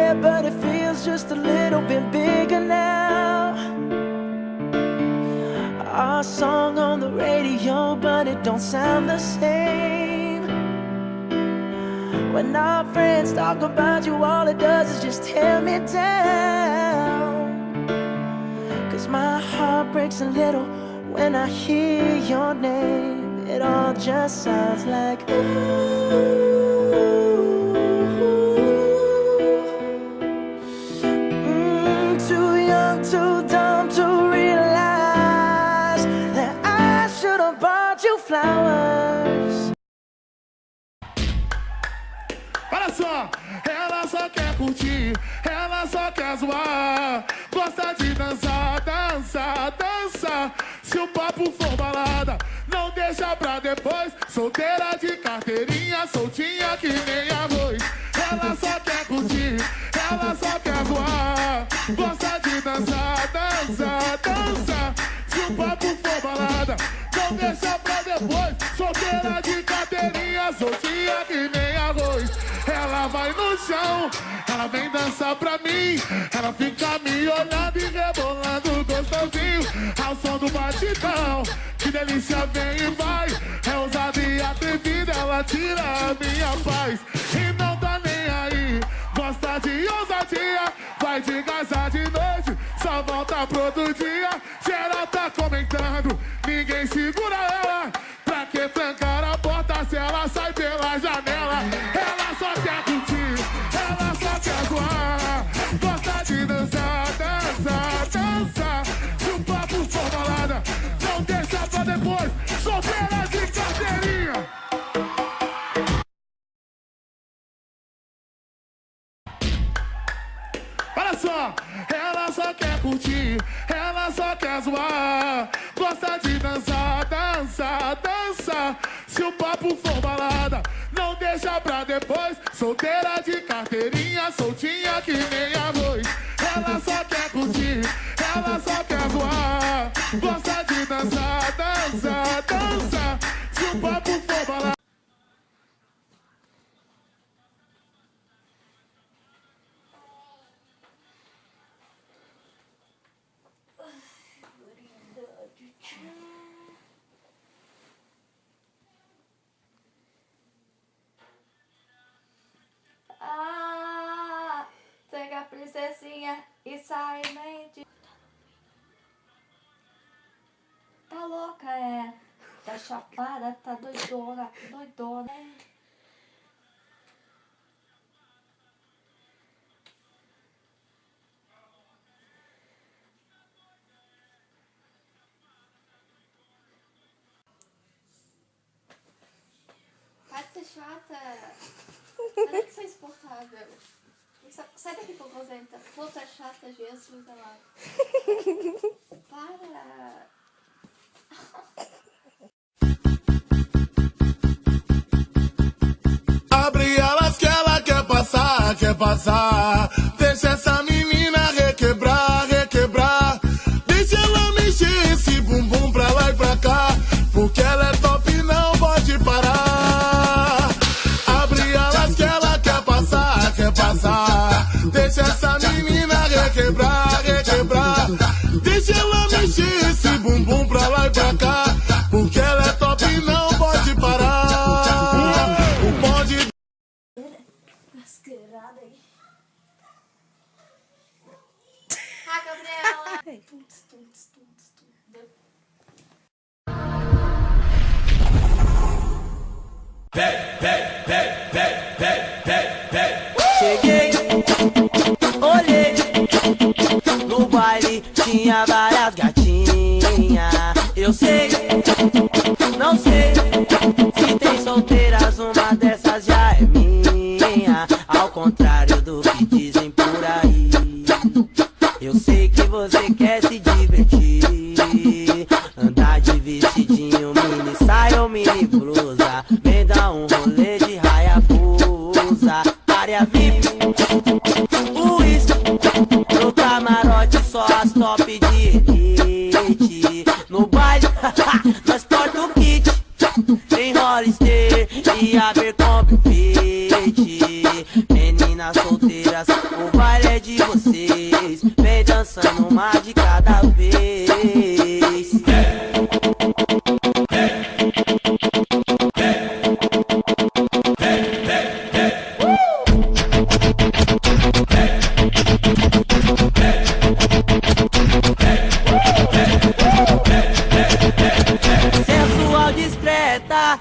there, but it feels just a little bit bigger now. Our song on the radio, but it don't sound the same. When our friends talk about you, all it does is just tear me down. 'Cause my heart breaks a little when I hear your name. It all just sounds like ooh. Too young, too dumb to realize that I should have bought you flowers. Olha só, ela só quer curtir, ela só quer zoar. Gosta de dançar, dançar, dançar. Se o papo for balada, não deixa pra depois. Solteira de carteirinha, soltinha que nem arroz. Ela só quer curtir, ela só quer voar. Gosta de dançar, dançar, dançar. Se o papo for balada, não deixa pra depois. Solteira de carteirinha, soltinha que nem arroz. Ela vai no chão, ela vem dançar pra mim. Ela fica me olhando e rebolando gostosinho ao som do batidão. Que delícia, vem e vai. É ousada e atrevida, ela tira a minha paz. E não tá nem aí, gosta de ousadia. Vai de casa de noite, só volta pro outro dia. Geral tá comentando, ninguém segura ela. Pra que trancar a porta se ela sai pela janela? Ela só quer curtir, ela só quer zoar. Gosta de dançar, dançar, dançar. Se o papo for balada, não deixa pra depois. Solteira de carteirinha. Olha só, ela só quer curtir, ela só quer zoar. Gosta de dançar, dançar, dançar. Se o papo for balada, não deixa pra depois. Solteira de carteirinha, soltinha que nem arroz. Ela só quer curtir, ela só quer voar. Gosta de dançar, dançar, dançar. Se o papo for balada. Ah, pega a princesinha e sai mente. Tá louca, é? Tá chapada, tá doidona, doidona. Para de ser chata. Para de ser insuportável. Sai daqui, cocôzenta. Puta chata, Jesus, olha lá. Para. Abre elas que ela quer passar, quer passar. Deixa essa menina requebrar, requebrar. Deixa ela mexer esse bumbum pra lá e pra cá. Porque ela é top, não pode parar. Abre elas que ela quer passar, quer passar. Deixa essa menina requebrar, requebrar. Deixa ela mexer esse bumbum pra lá e pra cá. Porque ela é top, não pode parar. O bonde... Mascarada aí. Ah, Gabriela. Cheguei, olhei, no baile tinha várias gatinhas. Eu sei, não sei, se tem solteiras, uma dessas já é minha. Ao contrário do que dizem por aí, eu sei que você quer se divertir. Andar de vestidinho, mini saia ou mini blusa. Vem dar um rolê de Hayabusa. Área VIP, uísque, no camarote só as top de elite. No baile, nós porta o kit. Tem Hollister e Abercrombie Fitch. Meninas solteiras, o baile é de vocês. Vem dançando uma de cada vez. Sensual, discreta,